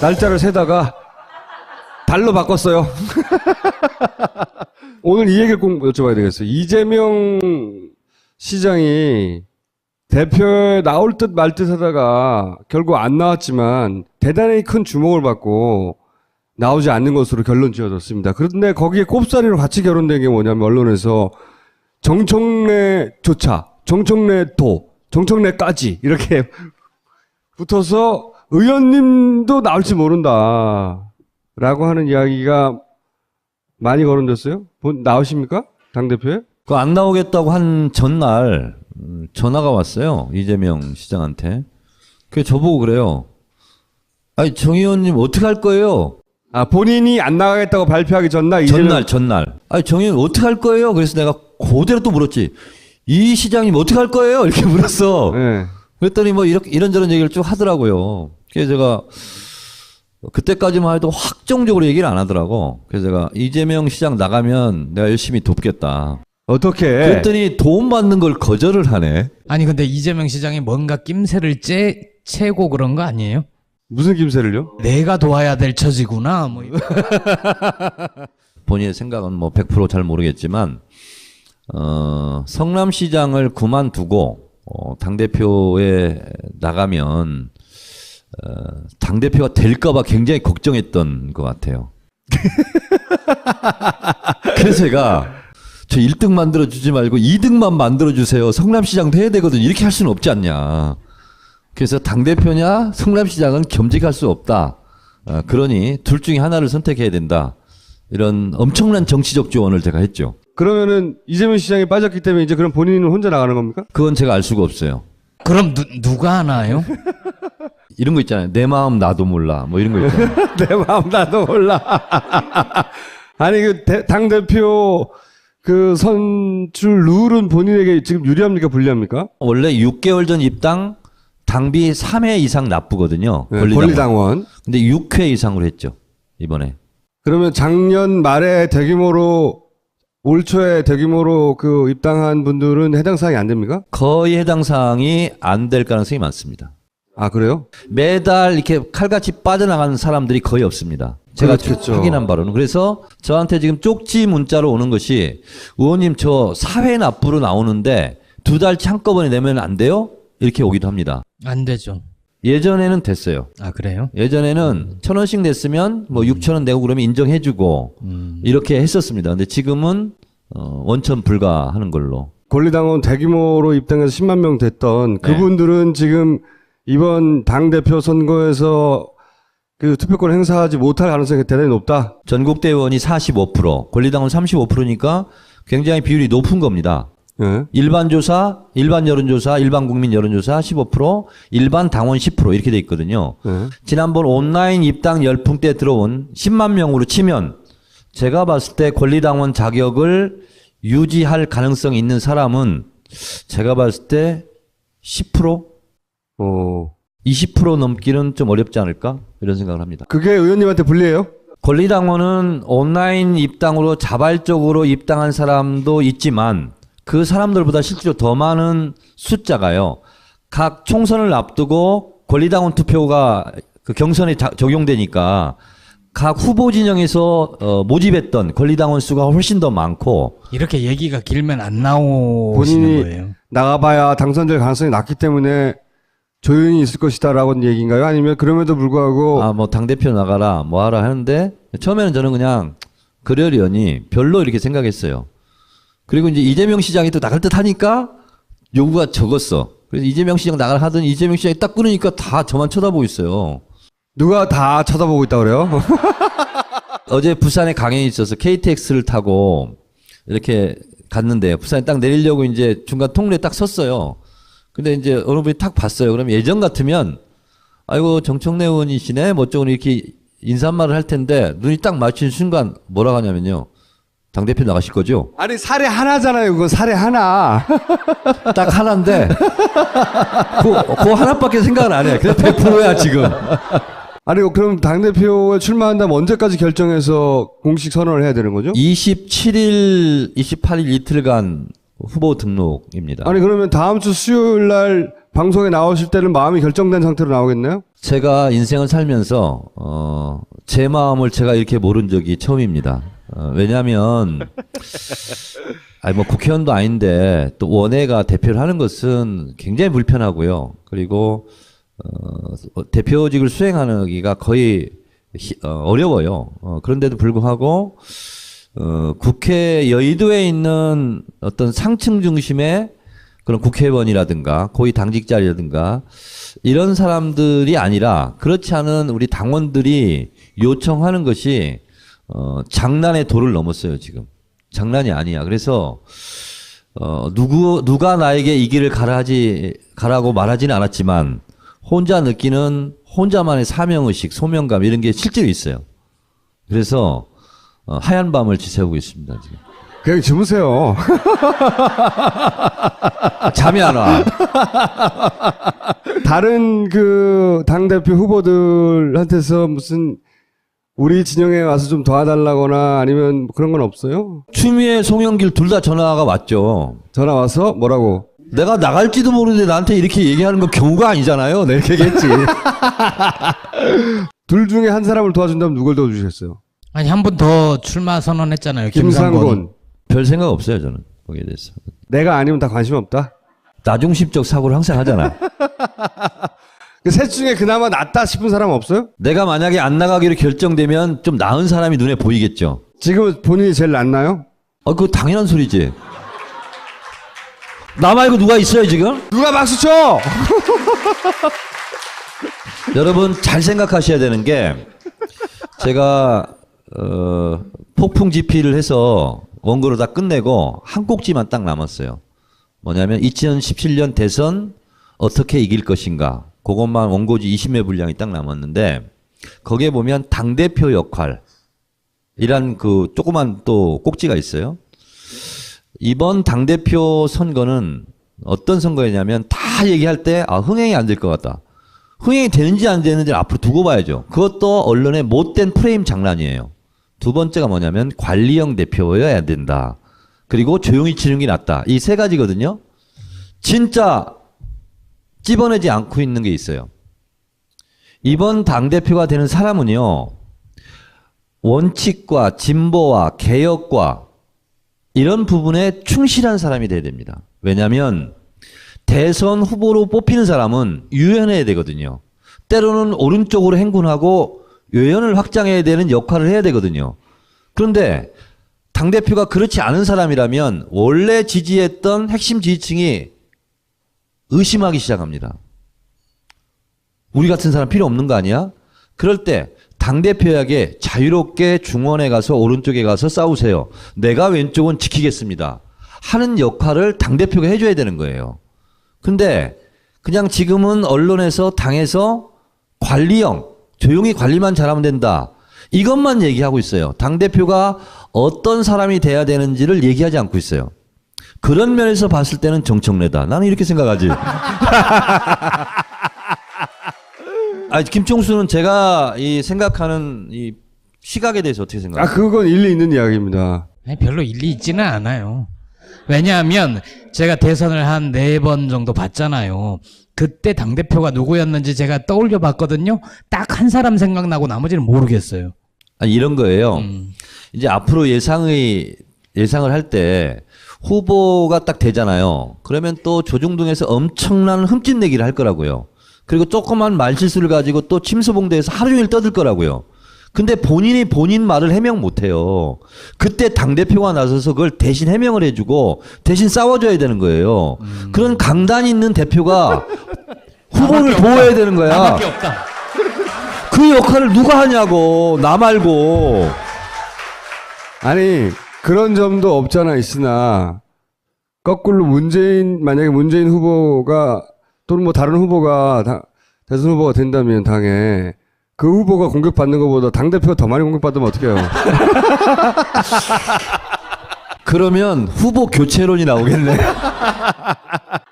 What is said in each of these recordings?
날짜를 세다가 달로 바꿨어요. 오늘 이 얘기를 꼭 여쭤봐야 되겠어요. 이재명 시장이 대표에 나올 듯 말 듯 하다가 결국 안 나왔지만 대단히 큰 주목을 받고 나오지 않는 것으로 결론 지어졌습니다. 그런데 거기에 꼽사리로 같이 결혼된 게 뭐냐면 언론에서 정청래조차, 정청래도, 정청래까지 이렇게 붙어서 의원님도 나올지 모른다 라고 하는 이야기가 많이 거론됐어요. 나오십니까? 당대표에? 그 안 나오겠다고 한 전날 전화가 왔어요. 이재명 시장한테. 그게 저보고 그래요. 아니 정 의원님 어떻게 할 거예요? 아, 본인이 안 나가겠다고 발표하기 전날? 전날. 아니 정 의원님 어떻게 할 거예요? 그래서 내가 그대로 또 물었지. 이 시장님 어떻게 할 거예요? 이렇게 물었어. 네. 그랬더니 뭐 이런저런 얘기를 쭉 하더라고요. 그래서 제가 그때까지만 해도 확정적으로 얘기를 안 하더라고. 그래서 제가 이재명 시장 나가면 내가 열심히 돕겠다. 어떻게? 그랬더니 도움 받는 걸 거절을 하네. 아니 근데 이재명 시장이 뭔가 낌새를 채고 그런 거 아니에요? 무슨 김새를요? 내가 도와야 될 처지구나. 뭐 본인의 생각은 뭐 100% 잘 모르겠지만 성남시장을 그만두고 당대표에 나가면 당대표가 될까봐 굉장히 걱정했던 것 같아요. 그래서 제가 저 1등 만들어주지 말고 2등만 만들어주세요. 성남시장도 해야 되거든. 이렇게 할 수는 없지 않냐. 그래서 당대표냐 성남시장은 겸직할 수 없다. 그러니 둘 중에 하나를 선택해야 된다. 이런 엄청난 정치적 조언을 제가 했죠. 그러면은 이재명 시장이 빠졌기 때문에 이제 그럼 본인은 혼자 나가는 겁니까? 그건 제가 알 수가 없어요. 그럼 누가 하나요? 이런 거 있잖아요. 내 마음 나도 몰라. 뭐 이런 거 있잖아요. 내 마음 나도 몰라. 아니 그 당대표 그 선출 룰은 본인에게 지금 유리합니까 불리합니까? 원래 6개월 전 입당 당비 3회 이상 납부거든요. 네, 권리당원. 근데 6회 이상으로 했죠. 이번에. 그러면 작년 말에 대규모로 올 초에 대규모로 그 입당한 분들은 해당 사항이 안 됩니까? 거의 해당 사항이 안 될 가능성이 많습니다. 아 그래요? 매달 이렇게 칼같이 빠져나가는 사람들이 거의 없습니다. 제가 그렇겠죠. 확인한 바로는. 그래서 저한테 지금 쪽지 문자로 오는 것이 의원님 저 사회 납부로 나오는데 2달치 한꺼번에 내면 안 돼요? 이렇게 오기도 합니다. 안 되죠. 예전에는 됐어요. 아 그래요? 예전에는 1,000원씩 냈으면 뭐 6,000원 내고 그러면 인정해주고 이렇게 했었습니다. 근데 지금은 원천 불가하는 걸로. 권리당원 대규모로 입당해서 10만 명 됐던 그분들은 지금 이번 당대표 선거에서 그 투표권 행사하지 못할 가능성이 대단히 높다. 전국대 의원이 45%, 권리당원 35%니까 굉장히 비율이 높은 겁니다. 네. 일반 조사, 일반 여론조사, 일반 국민 여론조사 15%, 일반 당원 10% 이렇게 돼 있거든요. 네. 지난번 온라인 입당 열풍 때 들어온 10만 명으로 치면 제가 봤을 때 권리당원 자격을 유지할 가능성이 있는 사람은 제가 봤을 때 10%? 20% 넘기는 좀 어렵지 않을까? 이런 생각을 합니다. 그게 의원님한테 불리해요? 권리당원은 온라인 입당으로 자발적으로 입당한 사람도 있지만 그 사람들보다 실제로 더 많은 숫자가요. 각 총선을 앞두고 권리당원 투표가 그 경선에 적용되니까 각 후보 진영에서 모집했던 권리당원 수가 훨씬 더 많고 이렇게 얘기가 길면 안 나오시는 본인이 거예요. 나가봐야 당선될 가능성이 낮기 때문에 조용히 있을 것이다라고 얘기인가요? 아니면 그럼에도 불구하고 뭐 당대표 나가라 뭐 하라 하는데 처음에는 저는 그냥 그러려니 별로 이렇게 생각했어요. 그리고 이제 이재명 시장이 또 나갈 듯 하니까 요구가 적었어. 그래서 이재명 시장 나가라 하더니 이재명 시장이 딱 끊으니까 다 저만 쳐다보고 있어요. 누가 다 쳐다보고 있다 그래요? 어제 부산에 강연이 있어서 KTX를 타고 이렇게 갔는데 부산에 딱 내리려고 이제 중간 통로에 딱 섰어요. 근데 이제 어느 분이 딱 봤어요. 그럼 예전 같으면 아이고 정청래 의원이시네 뭐 어쩌고 이렇게 인사말을 할 텐데 눈이 딱 마주친 순간 뭐라고 하냐면요. 당대표 나가실 거죠? 아니 사례 하나잖아요. 그건 사례 하나. 딱 하나인데 그 하나밖에 생각을 안 해. 그냥 100%야 지금. 아니 그럼 당대표에 출마한다면 언제까지 결정해서 공식 선언을 해야 되는 거죠? 27일, 28일 이틀간 후보 등록입니다. 아니 그러면 다음 주 수요일 날 방송에 나오실 때는 마음이 결정된 상태로 나오겠네요? 제가 인생을 살면서 제 마음을 제가 이렇게 모른 적이 처음입니다. 왜냐하면 아니 뭐 국회의원도 아닌데 또 원외가 대표를 하는 것은 굉장히 불편하고요. 그리고 대표직을 수행하기가 거의 어려워요. 그런데도 불구하고 국회 여의도에 있는 어떤 상층 중심의 그런 국회의원이라든가 고위 당직자라든가 이런 사람들이 아니라 그렇지 않은 우리 당원들이 요청하는 것이 장난의 도를 넘었어요, 지금. 장난이 아니야. 그래서 누가 나에게 이 길을 가라고 말하지는 않았지만 혼자 느끼는 혼자만의 사명의식, 소명감 이런 게 실제로 있어요. 그래서 하얀 밤을 지새우고 있습니다, 지금. 그냥 주무세요. 잠이 안 와. 다른 그 당대표 후보들한테서 무슨 우리 진영에 와서 좀 도와달라거나 아니면 그런 건 없어요? 추미애, 송영길 둘 다 전화가 왔죠. 전화 와서 뭐라고? 내가 나갈지도 모르는데 나한테 이렇게 얘기하는 건 경우가 아니잖아요. 내가 이렇게 얘기했지. 둘 중에 한 사람을 도와준다면 누굴 도와주셨어요? 아니 한 분 더 출마 선언했잖아요. 김상곤. 별 생각 없어요, 저는. 거기에 대해서. 내가 아니면 다 관심 없다? 나중심적 사고를 항상 하잖아. 그 셋 중에 그나마 낫다 싶은 사람 없어요? 내가 만약에 안 나가기로 결정되면 좀 나은 사람이 눈에 보이겠죠. 지금 본인이 제일 낫나요? 그거 당연한 소리지. 나 말고 누가 있어요, 지금? 누가 박수 쳐! 여러분, 잘 생각하셔야 되는 게, 제가, 폭풍 집필을 해서 원고를 다 끝내고 한 꼭지만 딱 남았어요. 뭐냐면 2017년 대선 어떻게 이길 것인가. 그것만 원고지 20회 분량이 딱 남았는데 거기에 보면 당대표 역할이란 그 조그만 또 꼭지가 있어요. 이번 당대표 선거는 어떤 선거냐면 다 얘기할 때 흥행이 안 될 것 같다. 흥행이 되는지 안 되는지 앞으로 두고 봐야죠. 그것도 언론의 못된 프레임 장난이에요. 두 번째가 뭐냐면 관리형 대표여야 된다. 그리고 조용히 치는 게 낫다. 이 세 가지거든요. 진짜 찝어내지 않고 있는 게 있어요. 이번 당대표가 되는 사람은요. 원칙과 진보와 개혁과 이런 부분에 충실한 사람이 돼야 됩니다. 왜냐하면 대선 후보로 뽑히는 사람은 유연해야 되거든요. 때로는 오른쪽으로 행군하고 외연을 확장해야 되는 역할을 해야 되거든요. 그런데 당대표가 그렇지 않은 사람이라면 원래 지지했던 핵심 지지층이 의심하기 시작합니다. 우리 같은 사람 필요 없는 거 아니야? 그럴 때 당대표에게 자유롭게 중원에 가서 오른쪽에 가서 싸우세요. 내가 왼쪽은 지키겠습니다. 하는 역할을 당대표가 해줘야 되는 거예요. 근데 그냥 지금은 언론에서 당에서 관리형, 조용히 관리만 잘하면 된다. 이것만 얘기하고 있어요. 당대표가 어떤 사람이 돼야 되는지를 얘기하지 않고 있어요. 그런 면에서 봤을 때는 정청래다. 나는 이렇게 생각하지. 김총수는 제가 이 생각하는 이 시각에 대해서 어떻게 생각하세요? 그건 일리 있는 이야기입니다. 아니, 별로 일리 있지는 않아요. 왜냐하면 제가 대선을 한 4번 정도 봤잖아요. 그때 당대표가 누구였는지 제가 떠올려 봤거든요. 딱 한 사람 생각나고 나머지는 모르겠어요. 이런 거예요. 이제 앞으로 예상을 할 때 후보가 딱 되잖아요. 그러면 또 조중동에서 엄청난 흠집내기를 할 거라고요. 그리고 조그만 말실수를 가지고 또 침수봉대에서 하루 종일 떠들 거라고요. 근데 본인이 본인 말을 해명 못 해요. 그때 당대표가 나서서 그걸 대신 해명을 해주고 대신 싸워줘야 되는 거예요. 그런 강단 있는 대표가 후보를 보호해야 되는 거야. 나밖에 없다. 그 역할을 누가 하냐고, 나 말고. 아니, 그런 점도 없잖아 있으나 거꾸로 만약에 문재인 후보가 또는 뭐 다른 후보가 대선 후보가 된다면 당에 그 후보가 공격받는 것보다 당대표가 더 많이 공격받으면 어떡해요. 그러면 후보 교체론이 나오겠네.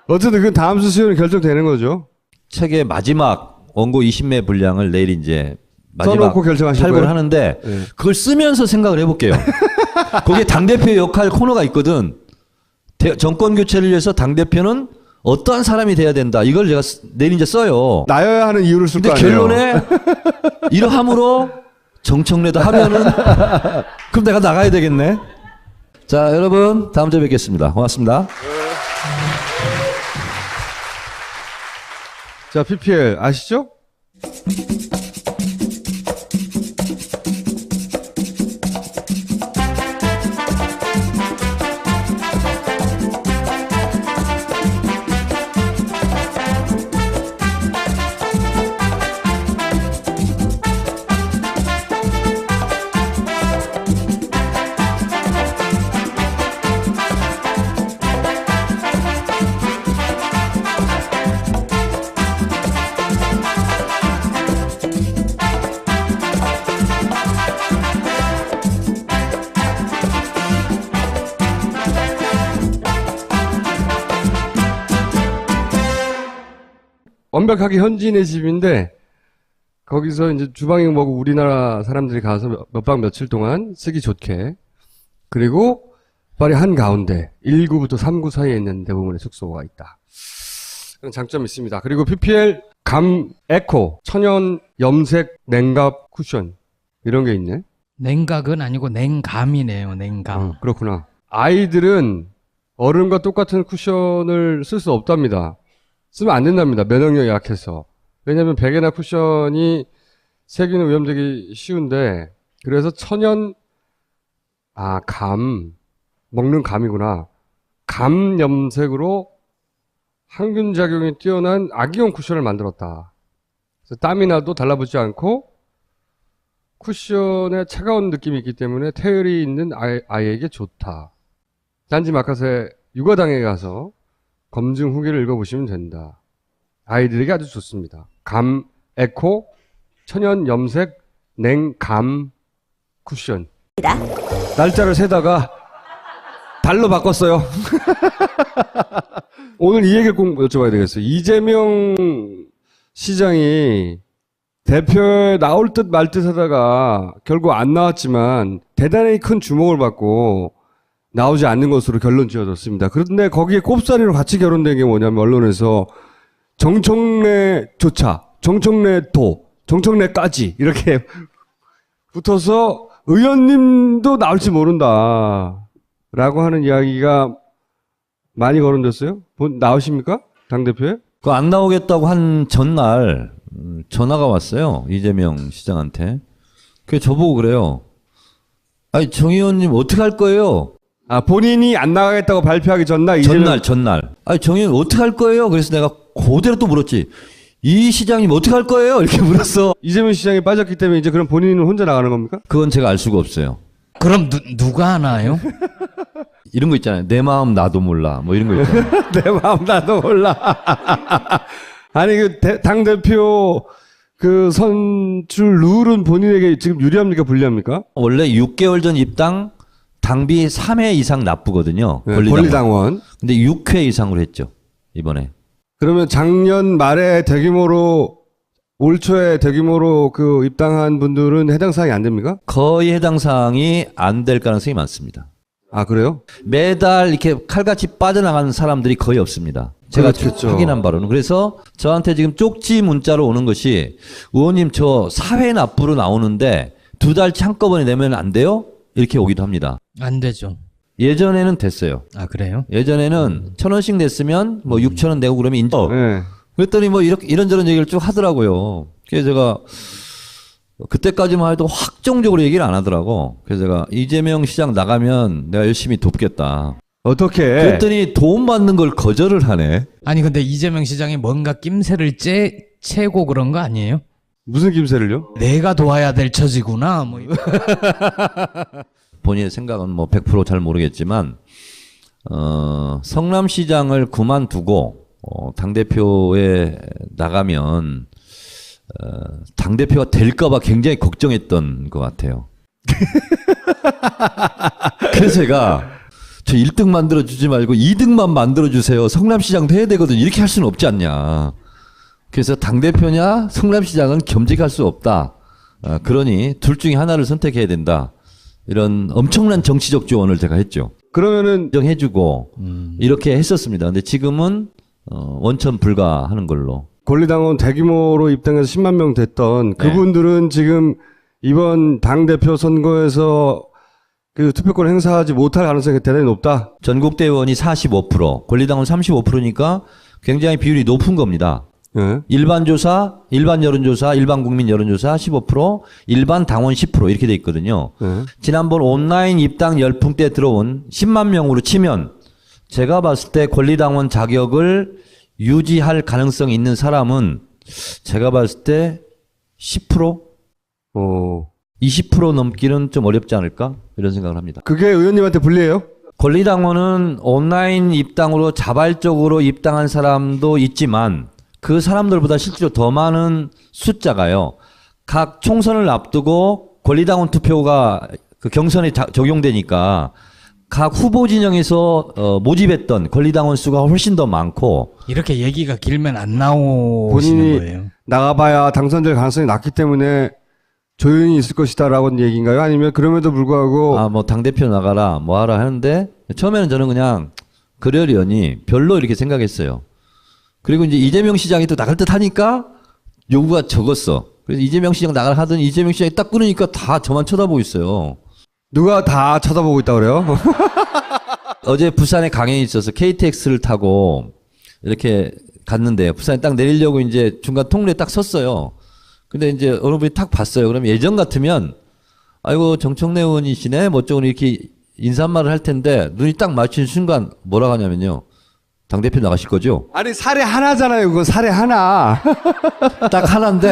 어쨌든 그건 다음 주 수요일에 결정되는 거죠. 책의 마지막 원고 20매 분량을 내일 이제 마지막 써놓고 결정하실 발굴을 거예요? 하는데 네. 그걸 쓰면서 생각을 해볼게요. 거기에 당대표의 역할 코너가 있거든. 정권 교체를 위해서 당대표는 어떠한 사람이 돼야 된다. 이걸 제가 내일 이제 써요. 나여야 하는 이유를 쓸 거 근데 아니에요. 결론에 이러함으로 정청래도 하면은 그럼 내가 나가야 되겠네. 자, 여러분 다음 주에 뵙겠습니다. 고맙습니다. 자, PPL 아시죠? 완벽하게 현지인의 집인데 거기서 이제 주방에 뭐고 우리나라 사람들이 가서 몇 박 며칠 동안 쓰기 좋게, 그리고 파리 한가운데 1구부터 3구 사이에 있는 대부분의 숙소가 있다. 그런 장점이 있습니다. 그리고 PPL 감 에코 천연 염색 냉각 쿠션 이런 게 있네. 냉각은 아니고 냉감이네요. 냉감. 그렇구나. 아이들은 어른과 똑같은 쿠션을 쓸 수 없답니다. 쓰면 안 된답니다. 면역력이 약해서. 왜냐하면 베개나 쿠션이 세균에 오염되기 쉬운데, 그래서 천연 감 먹는 감이구나. 감 염색으로 항균 작용이 뛰어난 아기용 쿠션을 만들었다. 그래서 땀이 나도 달라붙지 않고 쿠션에 차가운 느낌이 있기 때문에 태열이 있는 아이에게 좋다. 딴지 마켓에 육아당에 가서 검증 후기를 읽어보시면 된다. 아이들에게 아주 좋습니다. 감 에코 천연 염색 냉감 쿠션. 날짜를 세다가 달로 바꿨어요. 오늘 이 얘기를 꼭 여쭤봐야 되겠어요. 이재명 시장이 대표에 나올 듯 말 듯 하다가 결국 안 나왔지만 대단히 큰 주목을 받고 나오지 않는 것으로 결론 지어졌습니다. 그런데 거기에 꼽사리로 같이 결혼된 게 뭐냐면, 언론에서 정청래조차, 정청래도, 정청래까지 이렇게 붙어서 의원님도 나올지 모른다 라고 하는 이야기가 많이 거론됐어요. 나오십니까? 당대표에? 그 안 나오겠다고 한 전날 전화가 왔어요. 이재명 시장한테. 그게 저보고 그래요. 아니, 정 의원님 어떻게 할 거예요? 본인이 안 나가겠다고 발표하기 전날, 전날. 아니, 정 의원 어떻게 할 거예요? 그래서 내가 그대로 또 물었지. 이 시장님 어떻게 할 거예요? 이렇게 물었어. 이재명 시장이 빠졌기 때문에 이제 그럼 본인은 혼자 나가는 겁니까? 그건 제가 알 수가 없어요. 그럼 누가 하나요? 이런 거 있잖아요. 내 마음 나도 몰라. 뭐 이런 거 있잖아요. 내 마음 나도 몰라. 아니, 당대표 그 선출 룰은 본인에게 지금 유리합니까? 불리합니까? 원래 6개월 전 입당 당비 3회 이상 납부거든요. 네, 권리당원. 근데 6회 이상으로 했죠. 이번에. 그러면 작년 말에 대규모로, 올 초에 대규모로 그 입당한 분들은 해당 사항이 안 됩니까? 거의 해당 사항이 안 될 가능성이 많습니다. 그래요? 매달 이렇게 칼같이 빠져나가는 사람들이 거의 없습니다. 제가 그렇겠죠. 확인한 바로는. 그래서 저한테 지금 쪽지 문자로 오는 것이, 의원님 저 사회 납부로 나오는데 2달치 한꺼번에 내면 안 돼요? 이렇게 오기도 합니다. 안 되죠. 예전에는 됐어요. 그래요? 예전에는 1,000원씩 냈으면 뭐 6,000원 내고 그러면 인정. 네. 그랬더니 뭐 이런저런 얘기를 쭉 하더라고요. 그래서 제가 그때까지만 해도 확정적으로 얘기를 안 하더라고. 그래서 제가 이재명 시장 나가면 내가 열심히 돕겠다. 어떻게? 그랬더니 도움 받는 걸 거절을 하네. 아니 근데 이재명 시장이 뭔가 낌새를 채고 그런 거 아니에요? 무슨 김새를요? 내가 도와야 될 처지구나. 뭐 본인의 생각은 뭐 100% 잘 모르겠지만 성남시장을 그만두고 당대표에 나가면 당대표가 될까봐 굉장히 걱정했던 것 같아요. 그래서 제가 저 1등 만들어주지 말고 2등만 만들어주세요. 성남시장도 해야 되거든. 이렇게 할 수는 없지 않냐. 그래서 당대표냐 성남시장은 겸직할 수 없다. 그러니 둘 중에 하나를 선택해야 된다. 이런 엄청난 정치적 조언을 제가 했죠. 그러면은 인정해주고 이렇게 했었습니다. 근데 지금은 원천 불가하는 걸로. 권리당원 대규모로 입당해서 10만 명 됐던 그분들은 지금 이번 당대표 선거에서 그 투표권 행사하지 못할 가능성이 대단히 높다. 전국대의원이 45%, 권리당원 35%니까 굉장히 비율이 높은 겁니다. 예. 일반 조사, 일반 여론조사, 일반 국민 여론조사 15%, 일반 당원 10% 이렇게 돼 있거든요. 예. 지난번 온라인 입당 열풍 때 들어온 10만 명으로 치면 제가 봤을 때 권리당원 자격을 유지할 가능성이 있는 사람은 제가 봤을 때 10%? 20% 넘기는 좀 어렵지 않을까? 이런 생각을 합니다. 그게 의원님한테 불리해요? 권리당원은 온라인 입당으로 자발적으로 입당한 사람도 있지만 그 사람들보다 실제로 더 많은 숫자가요. 각 총선을 앞두고 권리당원 투표가 그 경선에 적용되니까 각 후보 진영에서 모집했던 권리당원 수가 훨씬 더 많고 이렇게 얘기가 길면 안 나오시는 본인이 거예요. 나가봐야 당선될 가능성이 낮기 때문에 조용히 있을 것이다라고 얘기인가요? 아니면 그럼에도 불구하고 뭐 당대표 나가라 뭐 하라 하는데 처음에는 저는 그냥 그러려니 별로 이렇게 생각했어요. 그리고 이제 이재명 시장이 또 나갈 듯 하니까 요구가 적었어. 그래서 이재명 시장 나가라 하더니 이재명 시장이 딱 끊으니까 다 저만 쳐다보고 있어요. 누가 다 쳐다보고 있다 그래요? 어제 부산에 강연이 있어서 KTX를 타고 이렇게 갔는데 부산에 딱 내리려고 이제 중간 통로에 딱 섰어요. 근데 이제 어느 분이 딱 봤어요. 그럼 예전 같으면 아이고 정청래 의원이시네 뭐 어쩌고 이렇게 인사말을 할 텐데 눈이 딱 마주친 순간 뭐라고 하냐면요. 당대표 나가실 거죠? 아니 사례 하나잖아요. 그건 사례 하나. 딱 하나인데